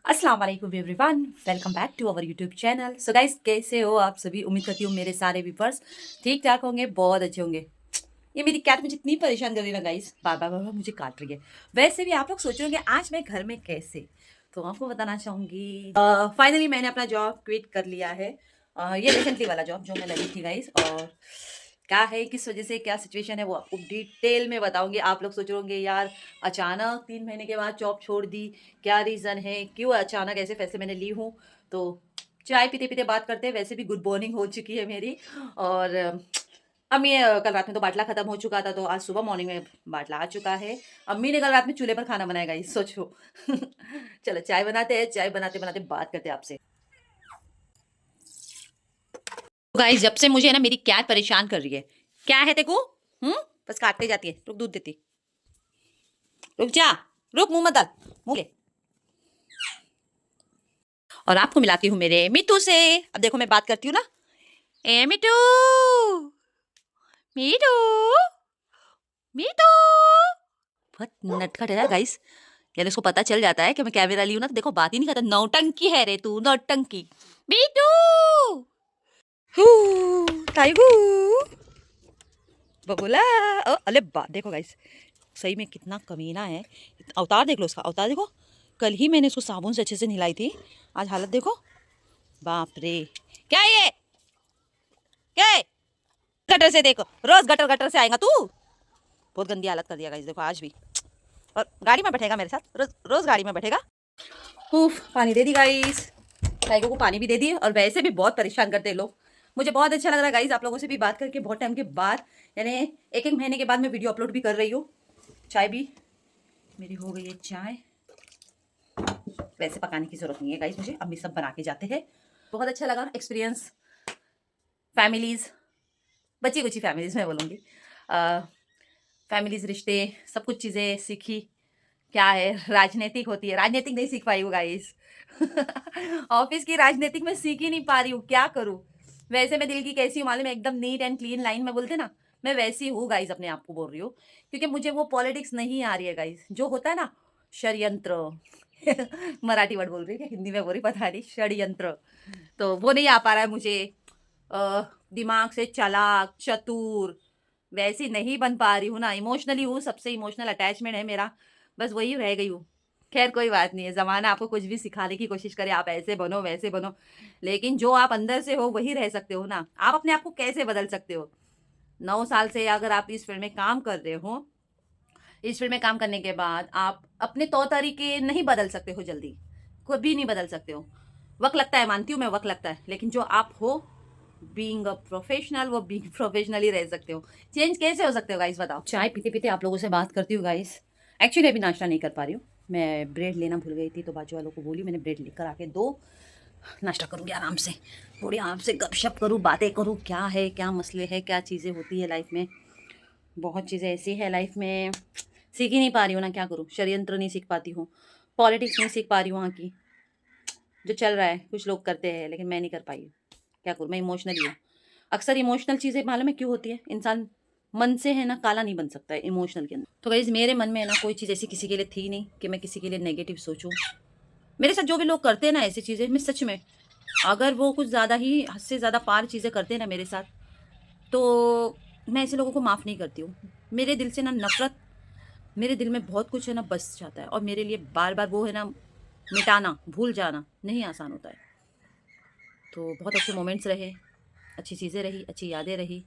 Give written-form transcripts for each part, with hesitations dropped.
अस्सलाम वालेकुम everyone, welcome back to our YouTube channel. So guys, कैसे हो आप सभी? उम्मीद करती हूँ मेरे सारे व्यूअर्स ठीक ठाक होंगे, बहुत अच्छे होंगे। ये मेरी कैट मुझे इतनी परेशान कर रही है ना गाइस, बार बार बार बार मुझे काट रही है। वैसे भी आप लोग सोच रहे होंगे आज मैं घर में कैसे, तो आपको बताना चाहूँगी फाइनली मैंने अपना जॉब क्विट कर लिया है। ये रिसेंटली वाला जॉब जो मैं लगी थी गाइस, और क्या है, किस वजह से, क्या सिचुएशन है, वो आपको डिटेल में बताऊंगी। आप लोग सोच रहे होंगे यार अचानक 3 महीने के बाद जॉब छोड़ दी, क्या रीज़न है, क्यों अचानक ऐसे फैसले मैंने ली हूँ। तो चाय पीते पीते बात करते हैं। वैसे भी गुड मॉर्निंग हो चुकी है मेरी, और अम्मी कल रात में तो बाटला खत्म हो चुका था, तो आज सुबह मॉर्निंग में बाटला आ चुका है। अम्मी ने कल रात में चूल्हे पर खाना बनाया गाइस, सोचो। चलो चाय बनाते हैं, चाय बनाते बनाते बात करते हैं आपसे। गाइस, जब से मुझे ना मेरी कैट परेशान कर रही है। क्या है तेको? हम्म, बस काटते जाती है। रुक, दूध देती। रुक जा, रुक, मुंह मत डाल, मुंह ले। और आपको मिलाती हूँ मेरे मिट्टू से। अब देखो मैं बात करती हूँ ना। ए मिट्टू, मिट्टू, मिट्टू। बहुत नटखट है गाइस। यानी उसको पता चल जाता है कि मैं कैमरा ली हूँ ना, तो देखो बात ही नहीं करता। नौटंकी है रे तू, नौटंकी। मिट्टू, हू, टाइगू, बबूला। अरे बात देखो गाइस, सही में कितना कमीना है। अवतार देख लो उसका, अवतार देखो। कल ही मैंने उसको साबुन से अच्छे से नहलाई थी, आज हालत देखो। बाप रे, क्या है ये? क्या है? गटर से देखो, रोज गटर गटर से आएगा तू। बहुत गंदी हालत कर दिया गाइस, देखो आज भी। और गाड़ी में बैठेगा मेरे साथ, रोज रोज गाड़ी में बैठेगा। उफ, पानी दे दी गाइस, टाइगर को पानी भी दे दी। और वैसे भी बहुत परेशान करते हैं लोग। मुझे बहुत अच्छा लग रहा है गाइस, आप लोगों से भी बात करके बहुत टाइम के बाद, यानी एक एक महीने के बाद मैं वीडियो अपलोड भी कर रही हूँ। चाय भी मेरी हो गई है, चाय वैसे पकाने की जरूरत नहीं है गाइस, मुझे अम्मी सब बना के जाते हैं। बहुत अच्छा लगा एक्सपीरियंस। फैमिलीज, बची कुची फैमिलीज मैं बोलूँगी, फैमिलीज, रिश्ते, सब कुछ चीज़ें सीखी। क्या है, राजनीतिक होती है, राजनीतिक नहीं सीख पाई हूँ गाइस। ऑफिस की राजनीतिक मैं सीख ही नहीं पा रही हूँ, क्या करूँ। वैसे मैं दिल की कैसी हूँ मालूम है, एकदम नीट एंड क्लीन लाइन में बोलते ना, मैं वैसी हूँ गाइस, अपने आप को बोल रही हूँ। क्योंकि मुझे वो पॉलिटिक्स नहीं आ रही है गाइस, जो होता है ना, षड्यंत्र। मराठी वर्ड बोल रही है, हिंदी में बोल रही पता नहीं, षड्यंत्र। तो वो नहीं आ पा रहा है मुझे। दिमाग से चालाक चतुर वैसी नहीं बन पा रही हूँ ना। इमोशनली हूँ, सबसे इमोशनल अटैचमेंट है मेरा, बस वही रह गई हूँ। खैर कोई बात नहीं है, ज़माना आपको कुछ भी सिखाने की कोशिश करे, आप ऐसे बनो वैसे बनो, लेकिन जो आप अंदर से हो वही रह सकते हो ना। आप अपने आप को कैसे बदल सकते हो? 9 साल से अगर आप इस फील्ड में काम कर रहे हो, इस फील्ड में काम करने के बाद आप अपने तौर तरीके नहीं बदल सकते हो जल्दी, कभी नहीं बदल सकते हो। वक्त लगता है, मानती हूँ मैं, वक्त लगता है, लेकिन जो आप हो बीइंग अ प्रोफेशनल, वो बीइंग प्रोफेशनल ही रह सकते हो। चेंज कैसे हो सकते हो गाइस, बताओ। चाय पीते पीते आप लोगों से बात करती हूँ गाइस। एक्चुअली अभी नाश्ता नहीं कर पा रही हूँ, मैं ब्रेड लेना भूल गई थी, तो बाजू वालों को बोली मैंने ब्रेड लेकर आके दो, नाश्ता करूँगी आराम से, थोड़ी आपसे गपशप करूँ, बातें करूँ, क्या है, क्या मसले हैं, क्या चीज़ें होती है लाइफ में। बहुत चीज़ें ऐसी है लाइफ में, सीख ही नहीं पा रही हूँ ना, क्या करूँ। षड्यंत्र नहीं सीख पाती हूँ, पॉलिटिक्स नहीं सीख पा रही हूँ वहाँ की। जो चल रहा है कुछ लोग करते हैं, लेकिन मैं नहीं कर पाई हूँ। क्या करूँ, मैं इमोशनली हूँ। अक्सर इमोशनल चीज़ें मालूम है क्यों होती है, इंसान मन से है ना काला नहीं बन सकता है इमोशनल के अंदर। तो गाइस, मेरे मन में है ना कोई चीज़ ऐसी किसी के लिए थी नहीं कि मैं किसी के लिए नेगेटिव सोचूं। मेरे साथ जो भी लोग करते हैं ना ऐसी चीज़ें, मैं सच में, अगर वो कुछ ज़्यादा ही हद से ज़्यादा पार चीज़ें करते हैं ना मेरे साथ, तो मैं ऐसे लोगों को माफ़ नहीं करती हूँ। मेरे दिल से ना नफ़रत, मेरे दिल में बहुत कुछ है ना बस जाता है, और मेरे लिए बार बार वो है ना मिटाना, भूल जाना नहीं आसान होता है। तो बहुत अच्छे मोमेंट्स रहे, अच्छी चीज़ें रही, अच्छी यादें रही,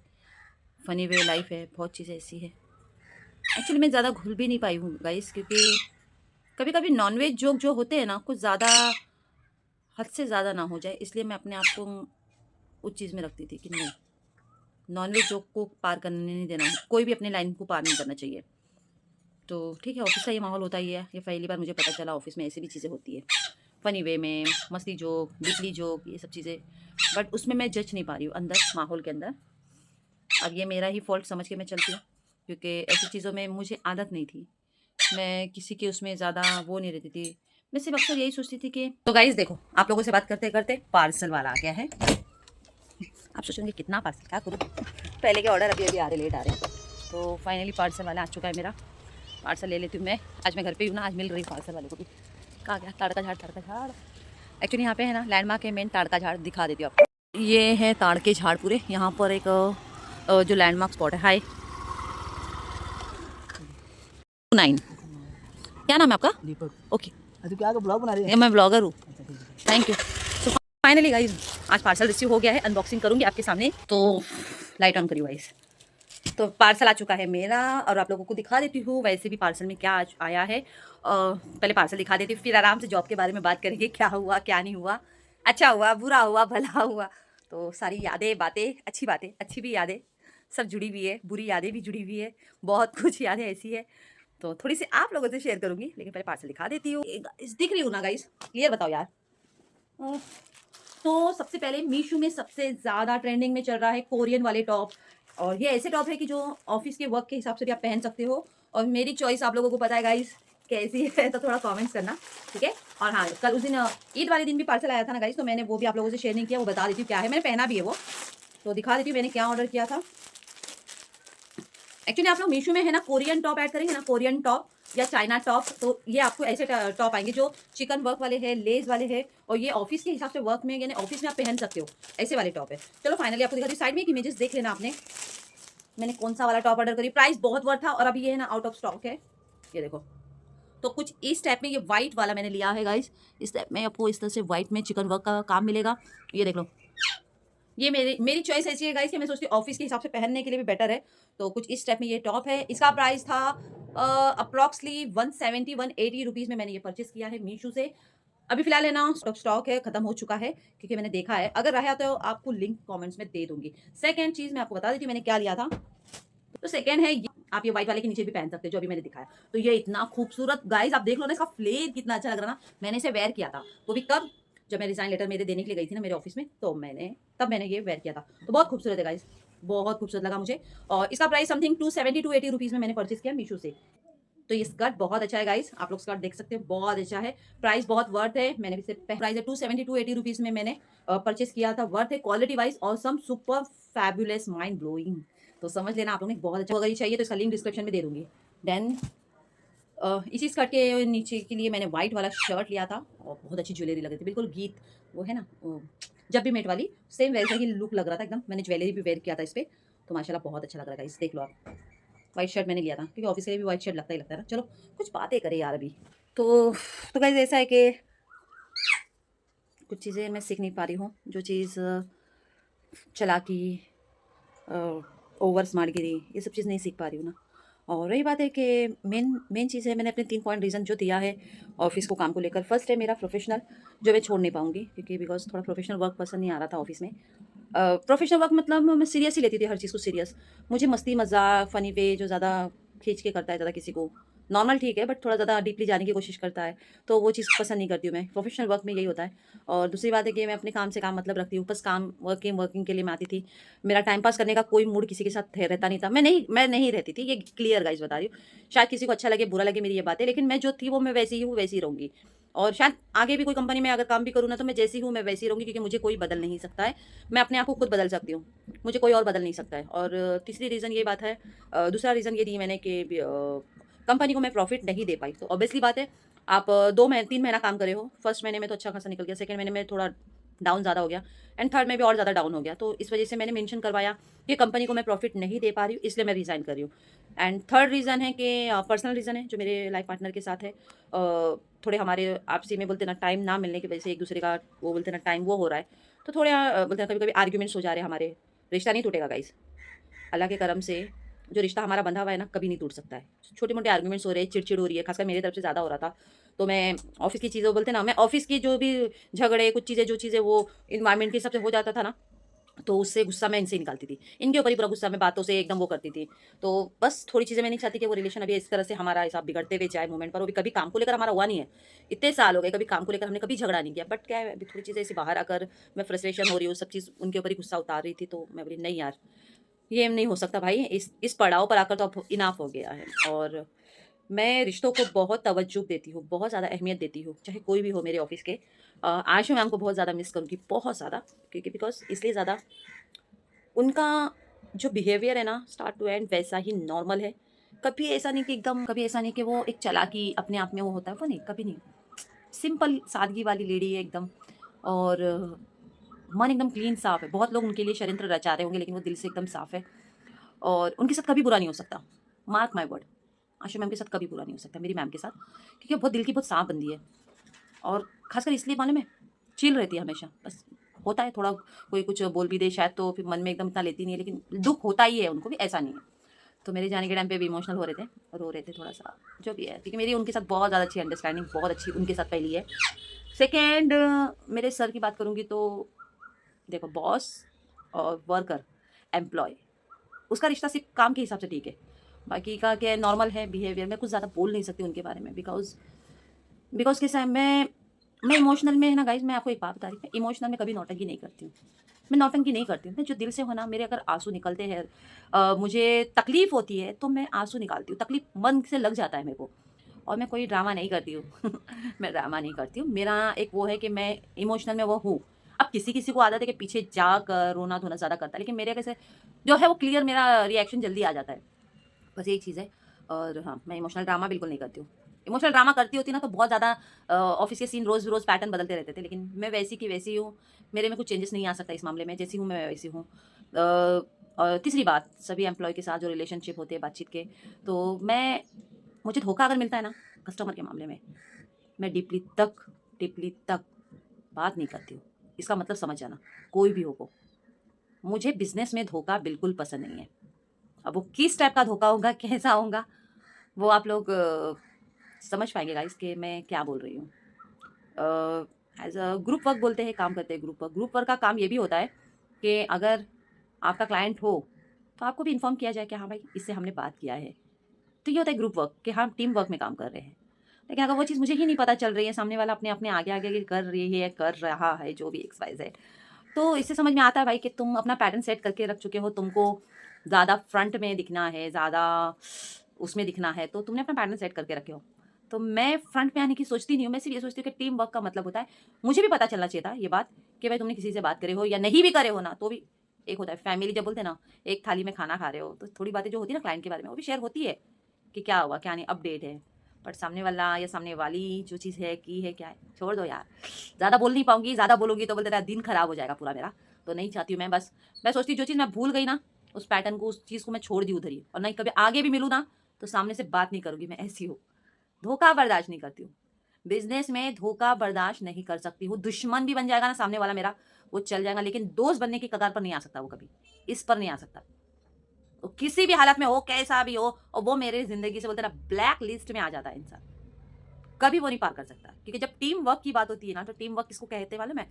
फ़नी वे लाइफ है, बहुत चीज़ें ऐसी है। एक्चुअली मैं ज़्यादा घुल भी नहीं पाई हूँ गाइस, क्योंकि कभी कभी नॉनवेज जोक जो होते हैं ना, कुछ ज़्यादा हद से ज़्यादा ना हो जाए, इसलिए मैं अपने आप को उस चीज़ में रखती थी कि नहीं, नॉनवेज जोक को पार करने नहीं देना है, कोई भी अपने लाइन को पार नहीं करना चाहिए। तो ठीक है, ऑफिस का ये माहौल होता ही है, ये पहली बार मुझे पता चला ऑफिस में ऐसी भी चीज़ें होती है, फ़नी वे में, मस्ती जोक, बिजली जोक, ये सब चीज़ें। बट उसमें मैं जज नहीं पा रही हूँ अंदर, माहौल के अंदर। अब ये मेरा ही फॉल्ट समझ के मैं चलती हूँ, क्योंकि ऐसी चीज़ों में मुझे आदत नहीं थी, मैं किसी के उसमें ज़्यादा वो नहीं रहती थी। मैं सिर्फ अक्सर यही सोचती थी कि, तो गाइस देखो, आप लोगों से बात करते करते पार्सल वाला आ गया है। आप सोचेंगे कितना पार्सल, क्या करूँ, पहले के ऑर्डर अभी अभी आ रहे, लेट आ रहे हैं। तो फाइनली पार्सल वाला आ चुका है मेरा, पार्सल ले लेती हूँ मैं। आज मैं घर पे ही हूँ ना, आज मिल रही पार्सल वाले को भी। कहाँ गया ताड़ का झाड़? ताड़ का झाड़ एक्चुअली यहाँ पे है ना लैंडमार्क है मेन, ताड़ का झाड़ दिखा देती हूँ आपको। ये है ताड़ के झाड़ पूरे, यहाँ पर एक जो लैंडमार्क स्पॉट है। हाय 9, क्या नाम है आपका? दीपक। ओके, अच्छा क्या ब्लॉग बना रही है? मैं ब्लॉगर हूँ। अच्छा ठीक है। Thank you. So finally guys आज पार्सल रिसीव हो गया है, अनबॉक्सिंग करूंगी आपके सामने। तो लाइट ऑन करियो गाइज। तो पार्सल आ चुका है मेरा और आप लोगों को दिखा देती हूँ वैसे भी पार्सल में क्या आज आया है। पहले पार्सल दिखा देती हूँ, फिर आराम से जॉब के बारे में बात करेंगे, क्या हुआ क्या नहीं हुआ, अच्छा हुआ बुरा हुआ भला हुआ। तो सारी यादें बातें, अच्छी भी यादें सब जुड़ी हुई है, बुरी यादें भी जुड़ी हुई है, बहुत कुछ यादें ऐसी है तो थोड़ी सी आप लोगों से शेयर करूंगी। लेकिन पहले पार्सल दिखा देती हूँ। दिख रही हूँ ना गाइस? क्लियर बताओ यार। अह, तो सबसे पहले मीशो में सबसे ज़्यादा ट्रेंडिंग में चल रहा है कोरियन वाले टॉप। और ये ऐसे टॉप है कि जो ऑफिस के वर्क के हिसाब से भी आप पहन सकते हो। और मेरी चॉइस आप लोगों को पता है गाइस कैसी है, तो थोड़ा कमेंट्स करना, ठीक है। और हाँ, कल उस दिन ईद वाले दिन भी पार्सल आया था ना गाइस, तो मैंने वो भी आप लोगों से शेयर नहीं किया, वो बता देती हूँ क्या है। मैंने पहना भी है वो, तो दिखा देती हूँ मैंने क्या ऑर्डर किया था। एक्चुअली आप लोग मीशो में है ना कोरियन टॉप ऐड करेंगे ना, कोरियन टॉप या चाइना टॉप, तो ये आपको ऐसे टॉप आएंगे जो चिकन वर्क वाले हैं, लेस वाले हैं, और ये ऑफिस के हिसाब से वर्क में यानी ऑफिस में आप पहन सकते हो, ऐसे वाले टॉप है। चलो फाइनली आपको दिखाती हूँ। साइड में एक इमेजेस देख लेना आपने, मैंने कौन सा वाला टॉप ऑर्डर करी। प्राइस बहुत वर्थ था और अभी ये है ना आउट ऑफ स्टॉक है, ये देखो। तो कुछ इस टाइप में ये व्हाइट वाला मैंने लिया है गाइस, इस टाइप में आपको इस तरह से व्हाइट में चिकन वर्क का काम मिलेगा, ये देख लो। ये मेरी चॉइस ऐसी है गाइस कि मैं सोचती हूँ ऑफिस के हिसाब से पहनने के लिए भी बेटर है। तो कुछ इस टाइप में ये टॉप है, इसका प्राइस था अप्रॉक्सली 170-180 रुपीज़ में मैंने ये परचेस किया है मीशो से। अभी फिलहाल है ना स्टॉक है, खत्म हो चुका है, क्योंकि मैंने देखा है। अगर रहा तो आपको लिंक कमेंट्स में दे दूंगी। सेकंड चीज़ मैं आपको बता देती हूँ मैंने क्या लिया था। तो सेकंड है आप ये व्हाइट वाले के नीचे भी पहन सकते हो जो अभी मैंने दिखाया। तो ये इतना खूबसूरत गाइस, आप देख लो ना, इसका फ्लेयर कितना अच्छा लग रहा ना। मैंने इसे वेयर किया था, वो भी कब, जब मैं रिजाइन लेटर मेरे देने के लिए गई थी ना मेरे ऑफिस में, तो मैंने ये वेयर किया था। तो बहुत खूबसूरत है गाइस, बहुत खूबसूरत लगा मुझे। और इसका प्राइस समथिंग 270-280 रुपीज़ में मैंने परचेस किया मीशो से। तो ये स्कर्ट बहुत अच्छा है गाइस, आप लोग स्कर्ट देख सकते हो, बहुत अच्छा है। प्राइस बहुत वर्थ है, मैंने भी प्राइस है 270-280 रुपीज़ में मैंने परचेस किया था। वर्थ है, quality wise awesome, super fabulous, mind blowing. तो समझ लेना आप लोगों ने, बहुत अच्छा। अगर ये चाहिए तो इसका लिंक डिस्क्रिप्शन में दे दूंगी। देन इसी स्कर्ट के नीचे के लिए मैंने व्हाइट वाला शर्ट लिया था और बहुत अच्छी ज्वेलरी लग रही थी, बिल्कुल गीत वो है ना जब भी मेट वाली, सेम वैसा ही लुक लग रहा था एकदम। मैंने ज्वेलरी भी वेयर किया था इस पर, तो माशाल्लाह बहुत अच्छा लग रहा है इस, देख लो आप। व्हाइट शर्ट मैंने लिया था क्योंकि ऑफिस के लिए भी व्हाइट शर्ट लगता ही लगता है ना। चलो कुछ बातें करें यार अभी। तो गाइस ऐसा है कि कुछ चीज़ें मैं सीख नहीं पा रही हूँ, जो चीज़ चालाकी, ओवर स्मार्टगिरी, ये सब चीज़ नहीं सीख पा रही हूँ ना। और रही बात है कि मेन मेन चीज़ है, मैंने अपने 3 पॉइंट रीज़न जो दिया है ऑफिस को काम को लेकर। फर्स्ट है मेरा प्रोफेशनल, जो मैं छोड़ नहीं पाऊँगी, क्योंकि बिकॉज थोड़ा प्रोफेशनल वर्क पसंद नहीं आ रहा था ऑफिस में। प्रोफेशनल वर्क मतलब मैं सीरियस ही लेती थी हर चीज़ को, सीरियस। मुझे मस्ती मजाक फ़नी वे जो ज़्यादा खींच के करता है ज़्यादा किसी को, नॉर्मल ठीक है, बट थोड़ा ज़्यादा डीपली जाने की कोशिश करता है, तो वो चीज़ पसंद नहीं करती हूँ मैं। प्रोफेशनल वर्क में यही होता है। और दूसरी बात है कि मैं अपने काम से काम मतलब रखती हूँ, बस काम वर्किंग के लिए मैं आती थी। मेरा टाइम पास करने का कोई मूड किसी के साथ रहता नहीं था, मैं नहीं रहती थी, ये क्लियर गाइस बता रही हूँ। शायद किसी को अच्छा लगे बुरा लगे मेरी ये बातें, लेकिन मैं जो थी वो मैं वैसी ही हूँ, वैसी ही रहूँगी। और शायद आगे भी कोई कंपनी में अगर काम भी करूँ ना, तो मैं जैसी हूँ मैं वैसी रहूँगी, क्योंकि मुझे कोई बदल नहीं सकता है। मैं अपने आप को खुद बदल सकती हूँ, मुझे कोई और बदल नहीं सकता है। और तीसरी रीज़न ये बात है, दूसरा रीज़न ये दी मैंने कि कंपनी को मैं प्रॉफिट नहीं दे पाई। तो ऑब्वियसली बात है, आप 2 महीने 3 महीना काम करे हो, फर्स्ट महीने में तो अच्छा खासा निकल गया, सेकंड महीने में थोड़ा डाउन ज़्यादा हो गया, एंड थर्ड में भी और ज़्यादा डाउन हो गया। तो इस वजह से मैंने मेंशन करवाया कि कंपनी को मैं प्रॉफिट नहीं दे पा रही हूँ, इसलिए मैं रिज़ाइन कर रही हूँ। एंड थर्ड रीज़न है कि पर्सनल रीज़न है, जो मेरे लाइफ पार्टनर के साथ है। थोड़े हमारे आपसी में बोलते ना टाइम ना मिलने की वजह से, एक दूसरे का वो बोलते ना टाइम वो हो रहा है, तो थोड़े बोलते हैं कभी कभी आर्ग्यूमेंट्स हो जा रहे हैं हमारे। रिश्ता नहीं टूटेगा गाइस, अल्लाह के करम से जो रिश्ता हमारा बंधा हुआ है ना, कभी नहीं टूट सकता है। छोटे मोटे आर्गुमेंट्स हो रहे हैं, चिड़चिड़ हो रही है, खासकर मेरी तरफ से ज़्यादा हो रहा था। तो मैं ऑफिस की चीज़ें बोलते ना, मैं ऑफिस की जो भी झगड़े कुछ चीज़ें जो चीज़ें वो इन्वायरमेंट के हिसाब से हो जाता था ना, तो उससे गुस्सा मैं इनसे ही निकालती थी, इनके ऊपर ही पूरा गुस्सा मैं बातों से एकदम वो करती थी। तो बस थोड़ी चीज़ें मैं नहीं चाहती कि वो रिलेशन अभी इस तरह से हमारा हिसाब बिगड़ते हुए जाए मोमेंट पर। वो भी कभी काम को लेकर हमारा हुआ नहीं है, इतने साल हो गए, कभी काम को लेकर हमने कभी झगड़ा नहीं किया। बट क्या है, अभी थोड़ी चीज़ें ऐसी बाहर आकर मैं फ्रस्ट्रेशन हो रही हूँ, सब चीज़ उनके ऊपर ही गुस्सा उतार रही थी। तो मैं बोली नहीं यार, ये नहीं हो सकता भाई, इस पड़ाव पर आकर तो अब इनाफ हो गया है। और मैं रिश्तों को बहुत तवज्जो देती हूँ, बहुत ज़्यादा अहमियत देती हूँ, चाहे कोई भी हो मेरे ऑफिस के। आयशा मैम को बहुत ज़्यादा मिस करूँगी, बहुत ज़्यादा, क्योंकि बिकॉज इसलिए ज़्यादा उनका जो बिहेवियर है ना स्टार्ट टू एंड वैसा ही नॉर्मल है। कभी ऐसा नहीं कि एकदम, कभी ऐसा नहीं कि वो एक चालाकी अपने आप में वो होता है, वो नहीं, कभी नहीं। सिंपल सादगी वाली लेडी है एकदम। और मन एकदम क्लीन साफ है। बहुत लोग उनके लिए षड्यंत्र रचा रहे होंगे, लेकिन वो दिल से एकदम साफ है और उनके साथ कभी बुरा नहीं हो सकता। Mark my word, Ashu ma'am के साथ कभी बुरा नहीं हो सकता, मेरी मैम के साथ, क्योंकि वो बहुत दिल की बहुत साफ बंदी है। और खासकर इसलिए मालूम है, चिल रहती है हमेशा। बस होता है थोड़ा कोई कुछ बोल भी दे शायद तो फिर मन में एकदम इतना लेती नहीं है, लेकिन दुख होता ही है उनको भी, ऐसा नहीं है। तो मेरे जाने के टाइम पे भी इमोशनल हो रहे थे, रो रहे थे थोड़ा सा, जो भी है, क्योंकि मेरी उनके साथ बहुत ज़्यादा अच्छी अंडरस्टैंडिंग, बहुत अच्छी उनके साथ पहली है। सेकेंड, मेरे सर की बात करूँगी तो देखो, बॉस और वर्कर, एम्प्लॉय, उसका रिश्ता सिर्फ काम के हिसाब से ठीक है। बाकी का क्या नॉर्मल है बिहेवियर, मैं कुछ ज़्यादा बोल नहीं सकती उनके बारे में, बिकॉज बिकॉज कैसा है, मैं इमोशनल में है ना गाइज, मैं आपको एक बात बता रही हूँ, इमोशनल में कभी नौटंकी नहीं करती हूँ। मैं नौटंकी नहीं करती हूँ, मैं जो दिल से हो ना, मेरे अगर आंसू निकलते हैं, मुझे तकलीफ होती है तो मैं आंसू निकालती हूँ, तकलीफ मन से लग जाता है मेरे को। और मैं कोई ड्रामा नहीं करती हूँ मैं ड्रामा नहीं करती हूँ। मेरा एक वो है कि मैं इमोशनल में वो हूँ। अब किसी किसी को आदत है कि पीछे जाकर रोना धोना ज़्यादा करता है, लेकिन मेरे कैसे जो है वो क्लियर, मेरा रिएक्शन जल्दी आ जाता है, बस यही चीज़ है। और हाँ, मैं इमोशनल ड्रामा बिल्कुल नहीं करती हूँ। इमोशनल ड्रामा करती होती ना तो बहुत ज़्यादा ऑफिस के सीन रोज़ रोज़ पैटर्न बदलते रहते थे, लेकिन मैं वैसी की वैसी हूँ। मेरे में कुछ चेंजेस नहीं आ सकता इस मामले में, जैसी हूँ मैं वैसी हूँ। और तीसरी बात, सभी एम्प्लॉय के साथ जो रिलेशनशिप होते हैं बातचीत के, तो मैं मुझे धोखा अगर मिलता है ना कस्टमर के मामले में, मैं डीपली तक बात नहीं करती हूँ। इसका मतलब समझ जाना, कोई भी हो वो, मुझे बिज़नेस में धोखा बिल्कुल पसंद नहीं है। अब वो किस टाइप का धोखा होगा, कैसा होगा, वो आप लोग समझ पाएँगे गाइस कि मैं क्या बोल रही हूँ। एज़ अ ग्रुप वर्क बोलते हैं, काम करते हैं ग्रुप वर्क। ग्रुप वर्क का काम ये भी होता है कि अगर आपका क्लाइंट हो, तो आपको भी इन्फॉर्म किया जाए कि हाँ भाई, इससे हमने बात किया है। तो ये होता है ग्रुप वर्क, कि हम टीम वर्क में काम कर रहे हैं। लेकिन अगर वो चीज़ मुझे ही नहीं पता चल रही है, सामने वाला अपने-अपने आगे-आगे कर रही है, कर रहा है, जो भी एक्स वाई ज़ेड, तो इससे समझ में आता है भाई कि तुम अपना पैटर्न सेट करके रख चुके हो, तुमको ज़्यादा फ्रंट में दिखना है, ज़्यादा उसमें दिखना है, तो तुमने अपना पैटर्न सेट करके रखे हो। तो मैं फ्रंट में आने की सोचती नहीं हूँ, मैं सिर्फ ये सोचती हूँ कि टीम वर्क का मतलब होता है, मुझे भी पता चलना चाहिए था ये बात कि भाई तुमने किसी से बात करे हो या नहीं भी करे हो ना, तो भी एक होता है फैमिली, जब बोलते हैं ना, एक थाली में खाना खा रहे हो, तो थोड़ी बातें जो होती है ना क्लाइंट के बारे में, वो भी शेयर होती है कि क्या हुआ, क्या नहीं, अपडेट है। बट सामने वाला या सामने वाली जो चीज़ है, की है, क्या है, छोड़ दो यार। ज़्यादा बोल नहीं पाऊँगी, ज़्यादा बोलूँगी तो बोलते रहा दिन खराब हो जाएगा पूरा मेरा, तो नहीं चाहती हूँ मैं। बस मैं सोचती हूँ जो चीज़ मैं भूल गई ना, उस पैटर्न को, उस चीज़ को मैं छोड़ दी उधर ही, और नहीं कभी आगे भी मिलूँ ना, तो सामने से बात नहीं करूँगी, मैं ऐसी हूँ। धोखा बर्दाश्त नहीं करती हूँ। बिज़नेस में धोखा बर्दाश्त नहीं कर सकती हूँ। दुश्मन भी बन जाएगा ना सामने वाला मेरा, वो चल जाएगा, लेकिन दोस्त बनने की कगार पर नहीं आ सकता वो कभी, इस पर नहीं आ सकता। तो किसी भी हालत में हो, कैसा भी हो, और वो मेरे ज़िंदगी से बोलते हैं ना ब्लैक लिस्ट में आ जाता है इंसान। कभी वो नहीं पार कर सकता, क्योंकि जब टीम वर्क की बात होती है ना, तो टीम वर्क किसको कहते हैं मालूम है?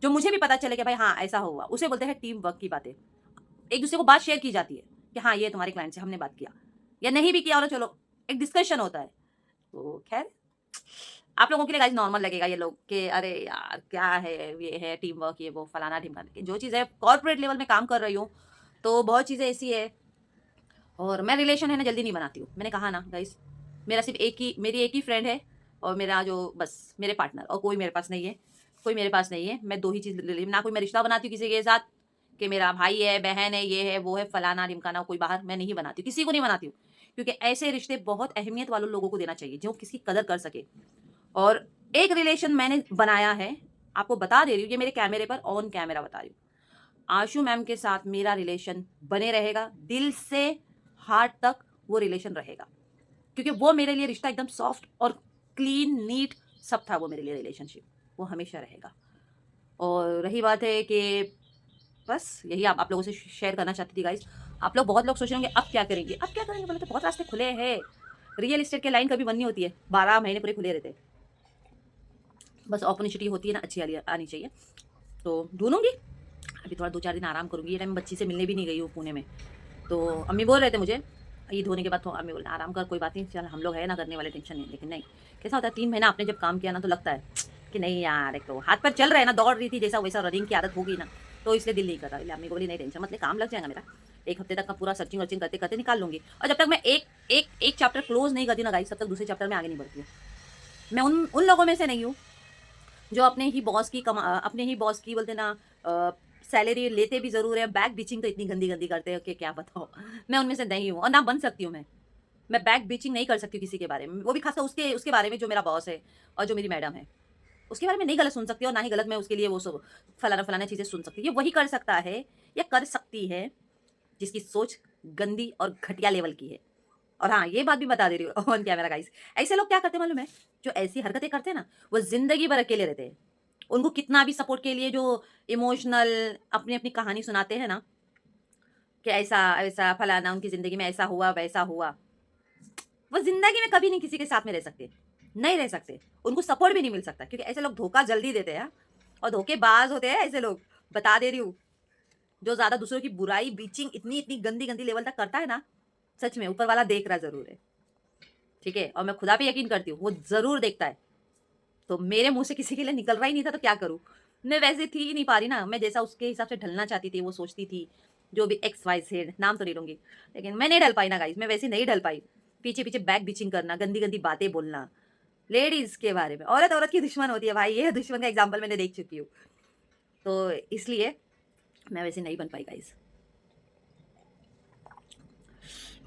जो मुझे भी पता चले कि भाई हाँ, ऐसा हुआ, उसे बोलते हैं टीम वर्क की बातें। एक-दूसरे को बात शेयर की जाती है कि हाँ, ये तुम्हारे क्लाइंट से हमने बात किया, या नहीं भी किया हो, चलो एक डिस्कशन होता है। तो खैर, आप लोगों के लिए गाइस नॉर्मल लगेगा ये लोग कि अरे यार क्या है, ये है टीम वर्क, ये वो फलाना ढिमकाना। लेकिन जो चीज़ है कॉर्पोरेट लेवल में काम कर रही हूँ, तो बहुत चीज़ें ऐसी है। और मैं रिलेशन है ना जल्दी नहीं बनाती हूँ। मैंने कहा ना गाइस, मेरी एक ही फ्रेंड है, और मेरा जो बस मेरे पार्टनर, और कोई मेरे पास नहीं है। कोई मेरे पास नहीं है। मैं 2 ही चीज़ ना कोई मैं रिश्ता बनाती हूँ किसी के साथ कि मेरा भाई है, बहन है, ये है, वो है, फलाना-ढिमकाना, कोई बाहर मैं नहीं बनाती हूँ, किसी को नहीं बनाती हूँ। क्योंकि ऐसे रिश्ते बहुत अहमियत वालों लोगों को देना चाहिए, जो किसी की कदर कर सके। और एक रिलेशन मैंने बनाया है, आपको बता दे रही हूँ, ये मेरे कैमरे पर ऑन कैमरा बता रही हूँ। आशु मैम के साथ मेरा रिलेशन बने रहेगा, दिल से हार्ट तक वो रिलेशन रहेगा, क्योंकि वो मेरे लिए रिश्ता एकदम सॉफ्ट और क्लीन, नीट सब था वो मेरे लिए रिलेशनशिप, वो हमेशा रहेगा। और रही बात है कि बस यही आप लोगों से शेयर करना चाहती थी गाइस। आप लोग, बहुत लोग सोच रहे होंगे अब क्या करेंगे, अब क्या करेंगे, बोले तो बहुत रास्ते खुले हैं। रियल एस्टेट के लाइन कभी बंद नहीं होती है, 12 महीने पूरे खुले रहते हैं। बस अपॉर्चुनिटी होती है ना, अच्छी वाली आनी चाहिए, तो ढूंढूंगी। अभी थोड़ा 2-4 दिन आराम करूँगी, ये टाइम बच्ची से मिलने भी नहीं गई हूँ पुणे में। तो अम्मी बोल रहे थे मुझे, ईद होने के बाद, तो अम्मी बोले आराम कर, कोई बात नहीं, चल हम लोग है ना करने वाले, टेंशन नहीं। लेकिन नहीं, कैसा होता है 3 महीना आपने जब काम किया ना, तो लगता है कि नहीं यार, एक तो हाथ पैर चल रहे हैं ना, दौड़ रही थी जैसा वैसा, रनिंग की आदत होगी ना, तो इसलिए दिल नहीं कर रहा। इसलिए अम्मी को बोली नहीं टेंशन मत ले, काम लग जाएगा मेरा, 1 हफ्ते तक का पूरा सर्चिंग वर्चिंग करते करते निकाल लूँगी। और जब तक मैं एक चैप्टर क्लोज नहीं करती ना गाइस, तब तक दूसरे चैप्टर में आगे नहीं बढ़ती हूँ। मैं उन उन लोगों में से नहीं हूँ जो अपने ही बॉस की बोलते ना सैलरी लेते भी ज़रूर है, बैक बिचिंग तो इतनी गंदी-गंदी करते हैं कि क्या बताओ। मैं उनमें से नहीं हूँ, और ना बन सकती हूँ मैं। मैं बैक बिचिंग नहीं कर सकती हूँ किसी के बारे में, वो भी खासकर उसके उसके बारे में जो मेरा बॉस है और जो मेरी मैडम है। उसके बारे में नहीं गलत सुन सकती और ना ही गलत मैं उसके लिए वो सब फलाना फलाना चीज़ें सुन सकती हूँ। ये वही कर सकता है या कर सकती है जिसकी सोच गंदी और घटिया लेवल की है। और हाँ, ये बात भी बता दे रही हूँ ऑन कैमरा गाइस, ऐसे लोग क्या करते हैं मालूम है? जो ऐसी हरकतें करते हैं ना, वो ज़िंदगी भर अकेले रहते हैं। उनको कितना भी सपोर्ट के लिए जो इमोशनल अपनी-अपनी कहानी सुनाते हैं ना, कि ऐसा फलाना उनकी ज़िंदगी में ऐसा हुआ, वैसा हुआ। वो ज़िंदगी में कभी नहीं किसी के साथ में रह सकते, नहीं रह सकते। उनको सपोर्ट भी नहीं मिल सकता क्योंकि ऐसे लोग धोखा जल्दी देते हैं और धोखेबाज होते हैं ऐसे लोग, बता दे रही हूँ। जो ज़्यादा दूसरों की बुराई, बीचिंग इतनी गंदी-गंदी लेवल तक करता है ना, सच में ऊपर वाला देख रहा ज़रूर है, ठीक है? और मैं खुदा पे यकीन करती हूँ, वो ज़रूर देखता है। तो मेरे मुँह से किसी के लिए निकल रहा ही नहीं था तो क्या करूँ? मैं वैसे थी ही नहीं पा रही ना, मैं जैसा उसके हिसाब से ढलना चाहती थी, वो सोचती थी, जो भी एक्स, वाई, ज़ेड नाम तो नहीं लूँगी, लेकिन मैं नहीं ढल पाई ना गाइज़, मैं वैसी नहीं ढल पाई। पीछे-पीछे बैक बिचिंग करना, गंदी-गंदी बातें बोलना, लेडीज़ के बारे में। औरत की दुश्मन होती है भाई, ये दुश्मन का एग्ज़ाम्पल मैंने देख चुकी हूँ। तो इसलिए मैं वैसी नहीं बन पाई गाइज़।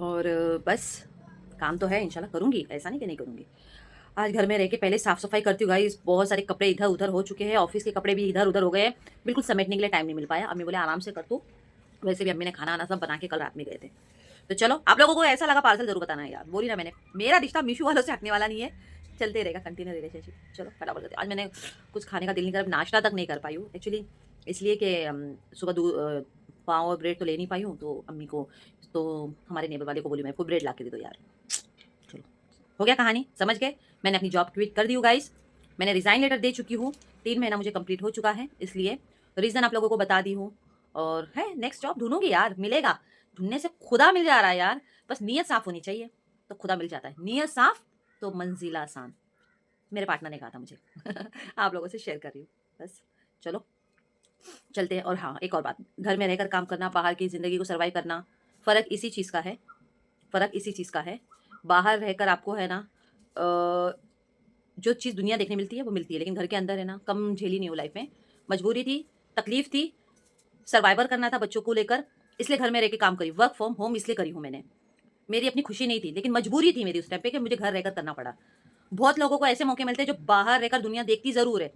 और बस काम तो है, इंशाल्लाह करूँगी, ऐसा नहीं कि नहीं करूँगी। आज घर में रह के पहले साफ-सफाई करती हूँ गाइस, बहुत सारे कपड़े इधर-उधर हो चुके हैं, ऑफ़िस के कपड़े भी इधर-उधर हो गए हैं, बिल्कुल समेटने के लिए टाइम नहीं मिल पाया। अम्मी बोले आराम से कर तू, वैसे भी अम्मी ने खाना-वाना सब बना के कल रात में गए थे। तो चलो, आप लोगों को ऐसा लगा पार्सल ज़रूर बताना यार, बोली ना मैंने, मेरा रिश्ता मीशो वालों से हटने वाला नहीं है, चलते रहेगा कंटिन्यू रिलेशनशिप। चलो फटाफट करते हैं। आज मैंने कुछ खाने का दिल नहीं करा, नाश्ता तक नहीं कर पाई हूँ एक्चुअली, इसलिए कि सुबह पाव और ब्रेड तो ले नहीं पाई हूँ, तो अम्मी को तो हमारे नेबर वाले को बोली मैं, "कोई ब्रेड ला के दे दो यार।" चलो, हो गया कहानी, समझ गए? मैंने अपनी जॉब क्विट कर दी हूँ गाइस, मैंने रिज़ाइन लेटर दे चुकी हूँ, 3 महीना मुझे कंप्लीट हो चुका है, इसलिए रीज़न आप लोगों को बता दी हूँ। और है नेक्स्ट जॉब ढूँढूँगी यार, मिलेगा, ढूँढने से खुदा मिल जा रहा है यार, बस नीयत साफ़ होनी चाहिए, तो खुदा मिल जाता है। नीयत साफ़ तो मंज़िल आसान, मेरे पार्टनर ने कहा था मुझे। आप लोगों से शेयर कर रही हूँ, बस चलो चलते हैं। और हाँ, एक और बात, घर में रहकर काम करना, बाहर की ज़िंदगी को सर्वाइव करना, फ़र्क इसी चीज़ का है, फ़र्क इसी चीज़ का है। बाहर रहकर आपको है ना जो चीज़ दुनिया देखने मिलती है वो मिलती है, लेकिन घर के अंदर है ना कम झेली नहीं हो लाइफ में। मजबूरी थी, तकलीफ़ थी, सर्वाइवर करना था बच्चों को लेकर, इसलिए घर में रह के काम करी। वर्क फ्रॉम होम इसलिए करी हूँ मैंने। मेरी अपनी खुशी नहीं थी, लेकिन मजबूरी थी मेरी उस टाइम पे कि मुझे घर रहकर करना पड़ा। बहुत लोगों को ऐसे मौके मिलते हैं जो बाहर रहकर दुनिया देखती ज़रूर है।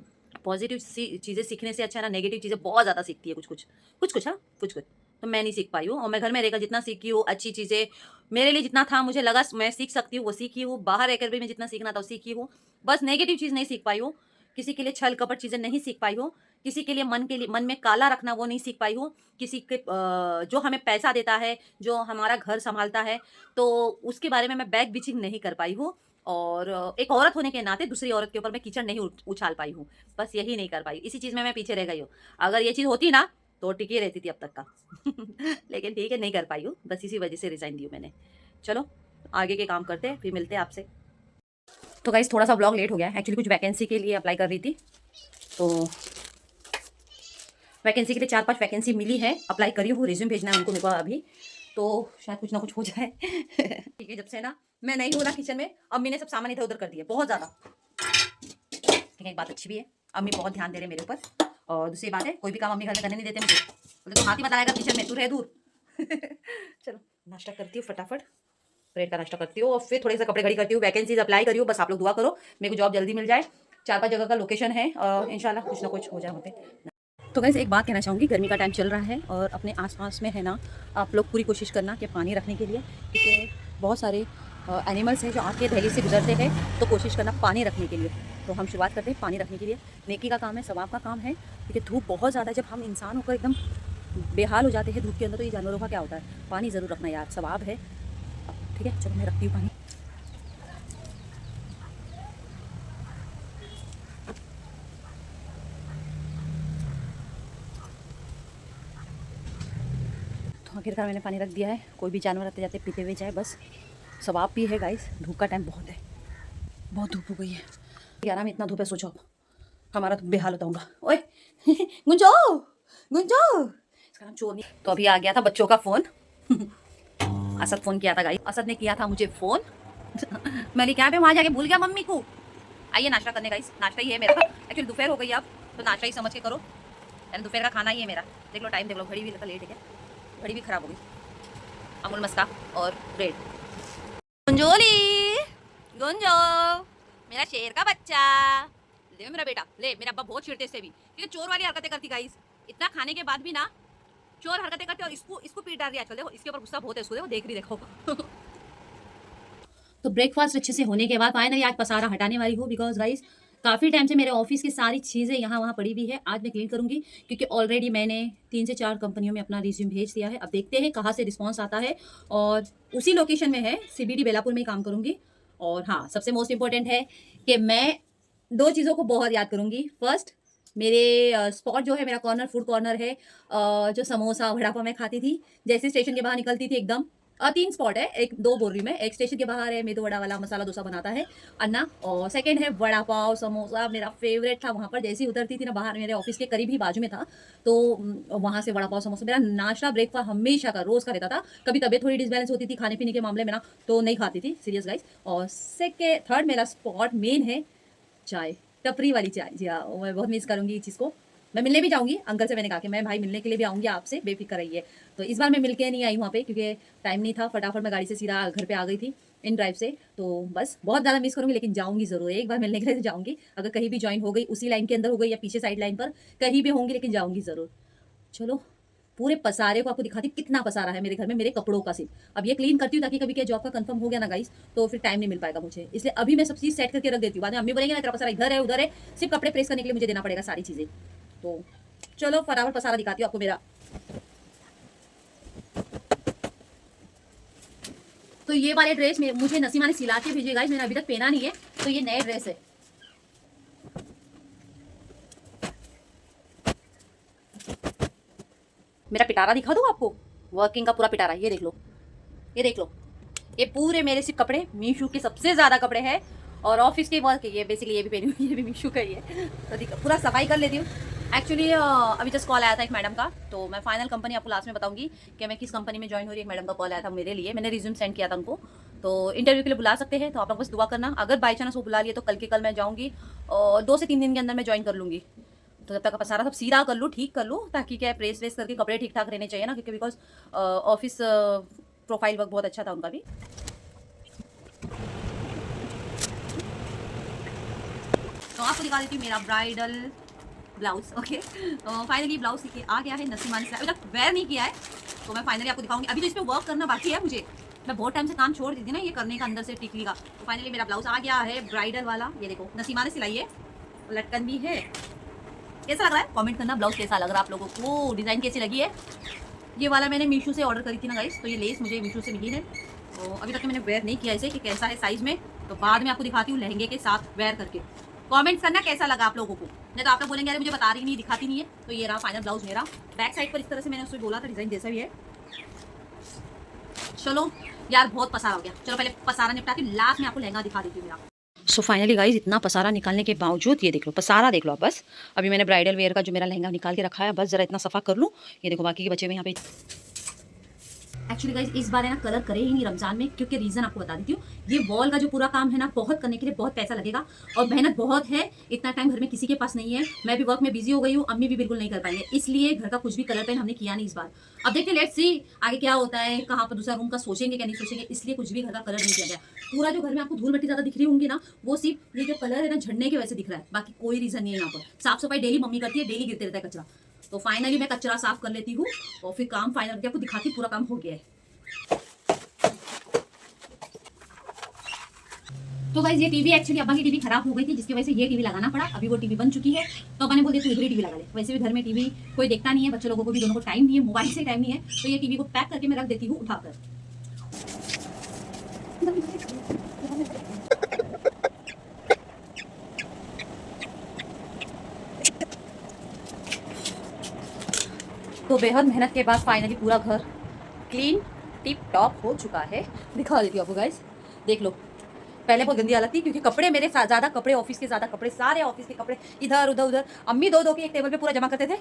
पॉज़िटिव चीज़ें सीखने से अच्छा है ना नेगेटिव चीज़ें बहुत ज़्यादा सीखती है कुछ-कुछ। कुछ-कुछ हाँ, कुछ-कुछ। तो मैं नहीं सीख पाई हूँ और मैं घर में रहकर जितना सीखी हूँ, अच्छी चीज़ें मेरे लिए जितना था मुझे लगा मैं सीख सकती हूँ, वो सीखी हूँ। बाहर रहकर भी मैं जितना सीखना था वो सीखी हूँ। बस नेगेटिव चीज़ नहीं सीख पाई हूँ। किसी के लिए छल-कपट चीज़ें नहीं सीख पाई हूँ। किसी के लिए मन में काला रखना वो नहीं सीख पाई हूँ। किसी के जो हमें पैसा देता है, जो हमारा घर सँभालता है, तो उसके बारे में मैं बैक बिचिंग नहीं कर पाई हूँ। और एक औरत होने के नाते दूसरी औरत के ऊपर मैं कीचड़ नहीं उछाल पाई हूँ। बस यही नहीं कर पाई। इसी चीज़ में मैं पीछे रह गई हूँ। अगर ये चीज़ होती ना तो टिकी रहती थी अब तक का। लेकिन ठीक है नहीं कर पाई हूँ। बस इसी वज़ह से रिज़ाइन दी हूँ मैंने। चलो आगे के काम करते हैं, फिर मिलते हैं आपसे। तो गाइज़ थोड़ा-सा व्लॉग लेट हो गया है। एक्चुअली कुछ वैकेंसी के लिए अप्लाई कर रही थी। तो वैकेंसी के लिए 4-5 वैकेंसी मिली है। अप्लाई करी हूँ, रिज़्यूम भेजना है उनको मेरे को अभी। तो शायद कुछ ना कुछ हो जाए। ठीक है, जब से ना मैं नहीं हूँ ना किचन में, अम्मी ने सब सामान इधर-उधर कर दिया, बहुत ज़्यादा। लेकिन एक बात अच्छी भी है, अम्मी बहुत ध्यान दे रहे हैं मेरे ऊपर। और दूसरी बात है, कोई भी काम अम्मी घर में करने नहीं देते मुझे। बोले, "तू हाथ ही मत लगाएगा किचन में, तू रह दूर।" चलो, नाश्ता करती हूँ फटाफट, ब्रेड का नाश्ता करती हूँ और फिर थोड़े से कपड़े खड़ी करती हूँ, वैकेंसीज़ अप्लाई करी हूँ, बस आप लोग दुआ करो, मेरे को जॉब जल्दी मिल जाए। 4-5 जगह का लोकेशन है इंशाल्लाह कुछ ना कुछ हो जाए वहाँ पे। तो गाइस एक बात कहना चाहूँगी, गर्मी का टाइम चल रहा है और अपने आस-पास में है ना, आप लोग पूरी कोशिश करना कि पानी रखने के लिए, क्योंकि बहुत सारे एनिमल्स हैं जो आपके दहलीज से गुजरते हैं, तो कोशिश करना पानी रखने के लिए। तो हम शुरुआत करते हैं पानी रखने के लिए। नेकी का काम है, सवाब का काम है, क्योंकि धूप बहुत ज़्यादा है। जब हम इंसान होकर एकदम बेहाल हो जाते हैं धूप के अंदर, तो ये जानवरों का क्या होता है? पानी ज़रूर रखना यार, सवाब है। ठीक है, चलो मैं रखती हूँ पानी। तो आखिरकार मैंने पानी रख दिया है, कोई भी जानवर आते जाते पीते हुए जाए, बस सवाब भी है गाइस। धूप का टाइम बहुत है, बहुत धूप हो गई है। 11 में इतना धूप है, सोचो अब हमारा तो बेहाल होता होगा। ओए गुंजो गुंजो, इसका नाम चोर नहीं। तो अभी आ गया था बच्चों का फ़ोन। असद फ़ोन किया था गाइस, असद ने किया था मुझे फ़ोन। मैंने क्या पे वहाँ जाके भूल गया मम्मी को। आइए नाश्ता करने गाइस, नाश्ता ही है मेरा। एक्चुअली दोपहर हो गई अब, तो नाश्ता ही समझ के करो, यानी दोपहर का खाना ही है मेरा। देख लो टाइम, देख लो, घड़ी भी लेट है क्या, घड़ी भी ख़राब हो गई। अमूल मस्का और ब्रेड। गुंजोली, गुंजो, मेरा शेर का बच्चा, देगा मेरा बेटा। ले, मेरा अब्बा बहुत चिढ़ते इससे भी, क्योंकि चोर वाली हरकतें करती गाइस। इतना खाने के बाद भी ना चोर हरकतें करते, और इसको इसको पीट डाल रही है आजकल। देखो इसके ऊपर गुस्सा बहुत है इसको, देखो देख रही, देखो। तो ब्रेकफास्ट अच्छे से होने के बाद फाइनली आज पसारा हटाने वाली हूँ, बिकॉज गाइस काफ़ी टाइम से मेरे ऑफिस की सारी चीज़ें यहाँ वहाँ पड़ी हुई है। आज मैं क्लीन करूँगी, क्योंकि ऑलरेडी मैंने 3 से 4 कंपनियों में अपना रिज्यूम भेज दिया है। अब देखते हैं कहाँ से रिस्पॉन्स आता है, और उसी लोकेशन में है, CBD बेलापुर में ही काम करूँगी। और हाँ, सबसे मोस्ट इम्पॉर्टेंट है कि मैं 2 चीज़ों को बहुत याद करूँगी। फर्स्ट, मेरे स्पॉट जो है, मेरा कॉर्नर, फूड कॉर्नर है, जो समोसा वड़ा पाव मैं खाती थी जैसे स्टेशन के बाहर निकलती थी एकदम। 3 स्पॉट है, एक 2 बोल रही मैं। एक स्टेशन के बाहर है, मेदू वड़ा वाला मसाला डोसा बनाता है अन्ना, और सेकंड है वड़ा पाव समोसा, मेरा फेवरेट था। वहाँ पर जैसे ही उतरती थी ना बाहर, मेरे ऑफिस के करीब ही बाजू में था, तो वहाँ से वड़ा पाव समोसा मेरा नाश्ता ब्रेकफास्ट हमेशा का, रोज़ का रहता था। कभी तबीयत थोड़ी डिसबैलेंस होती थी खाने पीने के मामले में ना, तो नहीं खाती थी, सीरियस गाइस। और थर्ड मेरा स्पॉट मेन है चाय, टपरी वाली चाय। जी हाँ, मैं बहुत मिस करूँगी इस चीज़ को। मैं मिलने भी जाऊँगी अंकल से, मैंने कहा कि मैं भाई मिलने के लिए भी आऊँगी आपसे, बेफिक्र रहिए। तो इस बार मैं मिल के नहीं आई वहाँ पे, क्योंकि टाइम नहीं था, फटाफट मैं गाड़ी से सीधा घर पे आ गई थी इन ड्राइव से। तो बस बहुत ज़्यादा मिस करूँगी, लेकिन जाऊँगी ज़रूर, एक बार मिलने के लिए तो जाऊँगी। अगर कहीं भी ज्वाइन हो गई, उसी लाइन के अंदर हो गई या पीछे साइड लाइन पर कहीं भी होंगी, लेकिन जाऊँगी ज़रूर। चलो, पूरे पसारे को आपको दिखाती हूँ, कितना पसारा है मेरे घर में, मेरे कपड़ों का सिर्फ। अब ये क्लीन करती हूँ, ताकि कभी क्या जॉब का कंफर्म हो गया ना गाइस, तो फिर टाइम नहीं मिल पाएगा मुझे। इसलिए अभी मैं सब चीज़ सेट करके रख देती हूँ। बाद में अम्मी बोलेंगे ना तेरा पसारा इधर है उधर है, सिर्फ कपड़े प्रेस करने के लिए मुझे देना पड़ेगा सारी चीज़ें। तो चलो फटाफट पसारा दिखाती हूँ आपको मेरा। तो ये वाले ड्रेस मुझे नसीमा ने सिला के भेजे गाइस, मैंने अभी तक पहना नहीं है, तो ये नए ड्रेस है। मेरा पिटारा दिखा दूँ आपको, वर्किंग का पूरा पिटारा, ये देख लो, ये देख लो। ये पूरे मेरे सिर्फ कपड़े मीशू के सबसे ज़्यादा कपड़े हैं, और ऑफिस के वर्क, ये बेसिकली ये भी पहनी हुई, ये भी मीशू का ही है। तो पूरा सफाई कर लेती हूँ। एक्चुअली अभी जस्ट कॉल आया था एक मैडम का, तो मैं फाइनल कंपनी आपको लास्ट में बताऊंगी कि मैं किस कंपनी में ज्वाइन हो रही है। एक मैडम का कॉल आया था मेरे लिए, मैंने रिज्यूम सेंड किया था उनको, तो इंटरव्यू के लिए बुला सकते हैं। तो आप लोग बस दुआ करना, अगर बाई चांस वो बुला लिए तो कल के कल मैं जाऊँगी, और 2 से 3 दिन के अंदर मैं ज्वाइन कर लूँगी। तो जब तक सारा सब सीधा कर लूँ, ठीक कर लूँ, ताकि क्या प्रेस वेस करके कपड़े ठीक ठाक रहने चाहिए ना, क्योंकि बिकॉज ऑफिस प्रोफाइल वर्क बहुत अच्छा था उनका भी। तो आपको दिखा देती हूँ मेरा ब्राइडल ब्लाउज। ओके, तो फाइनली ब्लाउज सीखे आ गया है नसीमा ने, अभी तक वेयर नहीं किया है, तो मैं फाइनली आपको दिखाऊंगी। अभी तो इस पर वर्क करना बाकी है मुझे, मैं बहुत टाइम से काम छोड़ दी थी ना ये करने का अंदर से टिकली का। तो फाइनली मेरा ब्लाउज आ गया है ब्राइडल वाला, ये देखो नसीमा ने सिलाई है, लटकन भी है। कैसा लग रहा है कमेंट करना, ब्लाउज कैसा लग रहा है आप लोगों को, डिज़ाइन कैसी लगी है। ये वाला मैंने मीशो से ऑर्डर करी थी ना गाइस, तो ये लेस मुझे मीशो से मिली है। तो अभी तक मैंने वेयर नहीं किया इसे कि कैसा है साइज़ में, तो बाद में आपको दिखाती हूँ लहंगे के साथ वेयर करके। कमेंट्स करना कैसा लगा आप लोगों को, नहीं तो आप लोग बोलेंगे अरे मुझे बता रही नहीं, दिखाती नहीं है। तो ये रहा फाइनल ब्लाउज मेरा, बैक साइड पर इस तरह से मैंने उससे बोला था डिज़ाइन जैसा भी है। चलो यार बहुत पसारा हो गया, चलो पहले पसारा निपटाती हूँ, लास्ट में आपको लहंगा दिखा देती हूँ मेरा। सो फाइनली गाइज इतना पसारा निकालने के बावजूद ये देख लो, पसारा देख लो आप बस। अभी मैंने ब्राइडल वेयर का जो मेरा लहंगा निकाल के रखा है, बस जरा इतना सफा कर लूँ। ये देखो बाकी के बचे हुए यहाँ पे। एक्चुअली गाइज इस बार है ना कलर करे ही नहीं रमजान में, क्योंकि रीज़न आपको बता देती हूँ। ये वॉल का जो पूरा काम है ना, बहुत करने के लिए बहुत पैसा लगेगा और मेहनत बहुत है। इतना टाइम घर में किसी के पास नहीं है, मैं भी वर्क में बिजी हो गई हूँ, अम्मी भी बिल्कुल नहीं कर पाएंगे, इसलिए घर का कुछ भी कलर पेंट हमने किया नहीं इस बार। अब देखते लेट्स सी आगे क्या होता है, कहाँ पर दूसरा रूम का सोचेंगे क्या नहीं सोचेंगे, इसलिए कुछ भी घर का कलर नहीं किया गया। पूरा जो घर में आपको धूल मिट्टी ज़्यादा दिख रही होंगी ना, वो सिर्फ ये जो कलर है ना झड़ने की वजह से दिख रहा है, बाकी कोई रीज़न नहीं है। यहाँ पर साफ सफाई डेली मम्मी करती है, डेली गिरते रहता है कचरा। तो फाइनली मैं कचरा साफ कर लेती हूँ और फिर काम फाइनल करके आपको दिखाती पूरा काम हो गया है। तो गाइस ये टीवी एक्चुअली अब्बा की टीवी खराब हो गई थी, जिसकी वजह से ये टीवी लगाना पड़ा। अभी वो टीवी बन चुकी है, तो अब्बा ने बोल दिया तू इधर ही टीवी लगा ले। वैसे भी घर में टीवी कोई देखता नहीं है, बच्चों लोगों को भी दोनों को टाइम नहीं है, मोबाइल से टाइम नहीं है, तो ये टीवी को पैक करके मैं रख देती हूँ उठाकर। तो बेहद मेहनत के बाद फाइनली पूरा घर क्लीन टिप टॉप हो चुका है। दिखा देती हूँ आपको गाइस, देख लो। पहले बहुत गंदी हालत थी, क्योंकि कपड़े मेरे ज़्यादा कपड़े, ऑफिस के ज़्यादा कपड़े, सारे ऑफिस के कपड़े इधर उधर उधर अम्मी दो दो के एक टेबल पे पूरा जमा करते थे।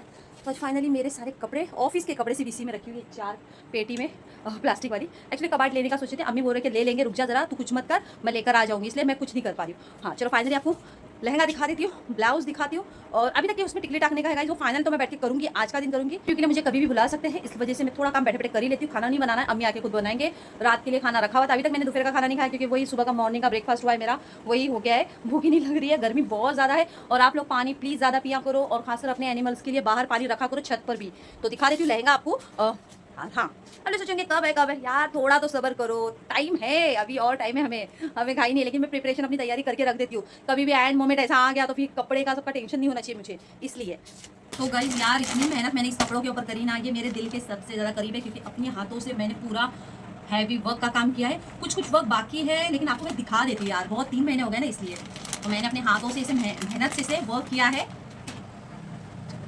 तो आज फाइनली मेरे सारे कपड़े, ऑफिस के कपड़े सिर्फ इसी में रखी हुई है, 4 पेटी में, प्लास्टिक वाली। एक्चुअली कबाड़ लेने का सोचे थे, अम्मी बोल रहे कि ले लेंगे, रुक जा जरा, तू कुछ मत कर, मैं लेकर आ जाऊँगी, इसलिए मैं कुछ नहीं कर पा रही हूँ। हाँ चलो फाइनली आपको लहंगा दिखा देती हूँ, ब्लाउज दिखाती हूँ, और अभी तक ये उसमें टिकली टाकने का है गाइस, वो फाइनल तो मैं बैठ के करूँगी, आज का दिन करूँगी, क्योंकि ना मुझे कभी भी बुला सकते हैं, इस वजह से मैं थोड़ा काम बैठे बैठे कर ही लेती हूँ। खाना नहीं बनाना है, अम्मी आके खुद बनाएंगे। रात के लिए खाना रखा हुआ था, अभी तक मैंने दोपहर का खाना नहीं खाया, क्योंकि वही सुबह का मॉर्निंग का ब्रेकफास्ट हुआ है मेरा, वही हो गया है। भूख ही नहीं लग रही है, गर्मी बहुत ज़्यादा है, और आप लोग पानी प्लीज़ ज़्यादा पिया करो, और खासकर अपने एनिमल्स के लिए बाहर पानी रखा करो, छत पर भी। तो दिखा देती हूँ लहंगा आपको। हाँ, अरे सोचेंगे कब है यार, थोड़ा तो सब्र करो, टाइम है, अभी और टाइम है, हमें खाई नहीं है, लेकिन मैं प्रिपरेशन अपनी तैयारी करके रख देती हूँ। कभी भी एंड मोमेंट ऐसा आ गया तो फिर कपड़े का सबका टेंशन नहीं होना चाहिए मुझे, इसलिए। तो गाइस यार, इतनी मेहनत मैंने इस कपड़ों के ऊपर करी ना, ये मेरे दिल के सबसे ज़्यादा करीब है, क्योंकि अपने हाथों से मैंने पूरा हैवी वर्क का काम किया है। कुछ वर्क बाकी है, लेकिन आपको मैं दिखा देती हूँ यार, बहुत 3 महीने हो गए ना, इसलिए तो मैंने अपने हाथों से इसे मेहनत से इसे वर्क किया है।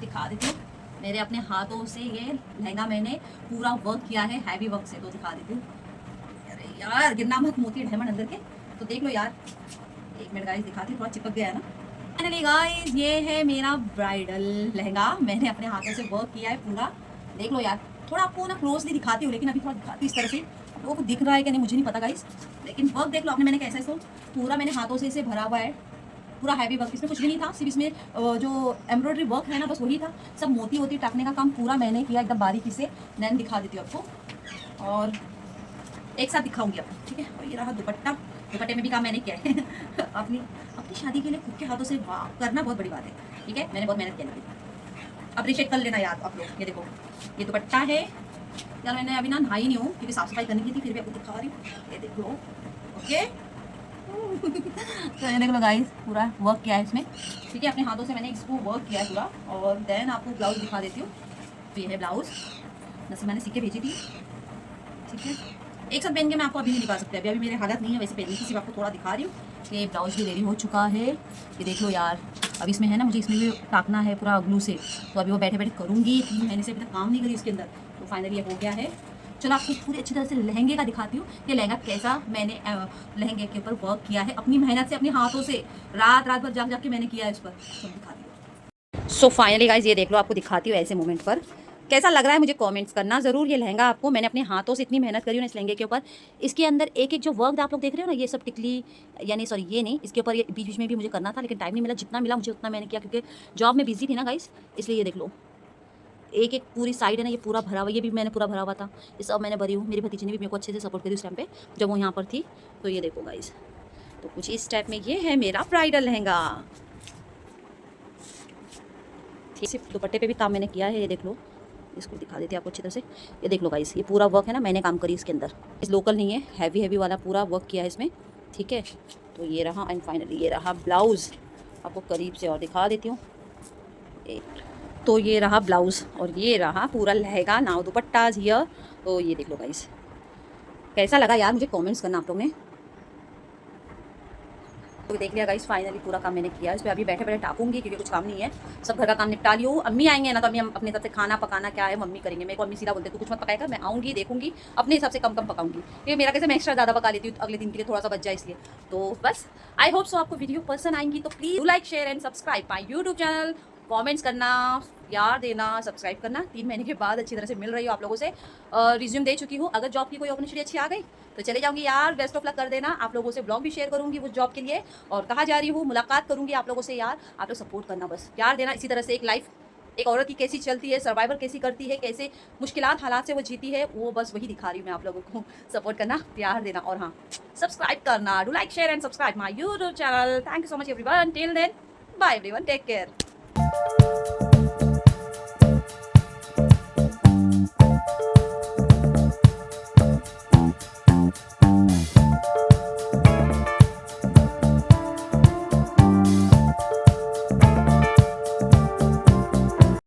दिखा देती हूँ, मेरे अपने हाथों से ये लहंगा मैंने पूरा वर्क किया है, हैवी वर्क से। तो दिखा देती हूँ। अरे यार, गिरना मत, मोती डायमंड अंदर के, तो देख लो यार। 1 मिनट गाइस, दिखाती हूँ, थोड़ा चिपक गया है ना। फाइनली गाइस, ये है मेरा ब्राइडल लहंगा, मैंने अपने हाथों से वर्क किया है पूरा। देख लो यार, थोड़ा आपको ना क्लोजली दिखाती हूँ, लेकिन अभी थोड़ा दिखाती हूँ इस तरह से, आप लोगों को दिख रहा है कि नहीं मुझे नहीं पता गाइस, लेकिन वर्क देख लो आपने, मैंने कैसे इसको पूरा मैंने हाथों से इसे भरा हुआ है, पूरा हैवी वर्क। इसमें कुछ भी नहीं था, सिर्फ इसमें जो एम्ब्रॉयडरी वर्क है ना, बस वही था। सब मोती वोती टाकने का काम पूरा मैंने किया एकदम बारीकी से। नैन दिखा देती हूँ आपको, और एक साथ दिखाऊंगी आपको, ठीक है। और ये रहा दुपट्टा, दुपट्टे में भी काम मैंने किया है अपनी अपनी शादी के लिए खुद के हाथों से वाह करना बहुत बड़ी बात है, ठीक है। मैंने बहुत मेहनत की, अप्रिशिएट कर लेना यार आप लोग। ये देखो, ये दुपट्टा है यार, मैंने अभी ना नहाई नहीं हूँ, क्योंकि साफ सफाई करनी की थी, फिर भी आपको दिखा रही हूँ। ये देख लो, ओके तो ये देख लो गाइस, पूरा वर्क किया है इसमें, ठीक है। अपने हाथों से मैंने इसको वर्क किया है पूरा। और देन आपको ब्लाउज दिखा देती हूँ। तो ये है ब्लाउज, जैसे मैंने सीख के भेजी थी, ठीक है। एक साथ पहन के मैं आपको अभी नहीं दिखा सकती, अभी मेरे हालत नहीं है वैसे पहनने की, सिर्फ आपको थोड़ा दिखा रही हूँ। ये ब्लाउज भी रेडी हो चुका है, ये देख लो यार। अब इसमें है ना, मुझे इसमें भी टाकना है पूरा ग्लू से, तो अभी वो बैठे बैठे करूँगी। 3 महीने से अभी तक काम नहीं करी इसके अंदर, तो फाइनली ये हो गया है। चलो आपको पूरी अच्छी तरह से लहंगे का दिखाती हूँ कि लहंगा कैसा मैंने लहंगे के ऊपर वर्क किया है, अपनी मेहनत से, अपने हाथों से, रात भर जाग के मैंने किया है इस पर, सब दिखाती हूँ। सो फाइनली गाइज, ये देख लो, आपको दिखाती हूँ ऐसे मोमेंट पर कैसा लग रहा है, मुझे कमेंट्स करना ज़रूर। ये लहंगा आपको मैंने अपने हाथों से इतनी मेहनत करी है ना इस लहंगे के ऊपर। इसके अंदर एक जो वर्क आप लोग देख रहे हो ना, ये सब टिकली, यानी सॉरी ये नहीं, इसके ऊपर ये बीच बीच में भी मुझे करना था, लेकिन टाइम नहीं मिला। जितना मिला मुझे उतना मैंने किया, क्योंकि जॉब में बिजी थी ना गाइस, इसलिए। ये देख लो, एक पूरी साइड है ना, ये पूरा भरा हुआ, ये भी मैंने पूरा भरा हुआ था, ये सब मैंने भरी हूँ। मेरी भतीजी ने भी मेरे को अच्छे से सपोर्ट करी उस टाइम पे, जब वो यहाँ पर थी। तो ये देखो गाइस, तो कुछ इस टाइप में ये है मेरा ब्राइडल लहंगा। सिर्फ दुपट्टे पे भी काम मैंने किया है, ये देख लो, इसको दिखा देती है आपको अच्छी तरह से। ये देख लो गाइस, ये पूरा वर्क है ना, मैंने काम करी इसके अंदर। इस लोकल नहीं है, हैवी वाला पूरा वर्क किया है इसमें, ठीक है। तो ये रहा, एंड फाइनली ये रहा ब्लाउज़, आपको करीब से और दिखा देती हूँ। तो ये रहा ब्लाउज़, और ये रहा पूरा लहंगा, नाउ दुपट्टाज हियर। तो ये देख लो गाइस, कैसा लगा यार, मुझे कमेंट्स करना आप लोग ने। तो देख लिया गाइस, फाइनली पूरा काम मैंने किया। इस पर अभी बैठे बैठे टाकूंगी, क्योंकि कुछ काम नहीं है, सब घर का काम निपटा लियो। अम्मी आएंगे ना, तो अम्मी हम अपने तरफ से खाना पकाना क्या है मम्मी करेंगे। मेरे को अम्मी सीधा बोलते तू कुछ मत पकाएगा, मैं आऊँगी देखूंगी, अपने हिसाब से कम पकाऊंगी। ये मेरा कैसे मैं एक्स्ट्रा ज़्यादा पका लेती हूँ, अगले दिन के लिए थोड़ा सा बच जाए, इसलिए। तो बस, आई होप सो आपको वीडियो पसंद आएंगी, तो please like share and subscribe my YouTube channel. Comments करना, यार देना, सब्सक्राइब करना। 3 महीने के बाद अच्छी तरह से मिल रही हो आप लोगों से, रिज्यूम दे चुकी हूँ। अगर जॉब की कोई अपॉर्चुनिटी अच्छी आ गई तो चले जाऊंगी यार, बेस्ट ऑफ लक कर देना। आप लोगों से ब्लॉग भी शेयर करूंगी उस जॉब के लिए, और कहाँ जा रही हूँ, मुलाकात करूंगी आप लोगों से। यार आप लोग सपोर्ट करना, बस प्यार देना। इसी तरह से एक लाइफ एक औरत की कैसी चलती है, सर्वाइवर कैसी करती है, कैसे मुश्किलात हालात से वो जीती है, वो बस वही दिखा रही हूँ मैं आप लोगों को। सपोर्ट करना, प्यार देना, और हाँ, सब्सक्राइब करना। Do like share and subscribe my YouTube channel. Thank you so much everyone. Till then, bye everyone, take care.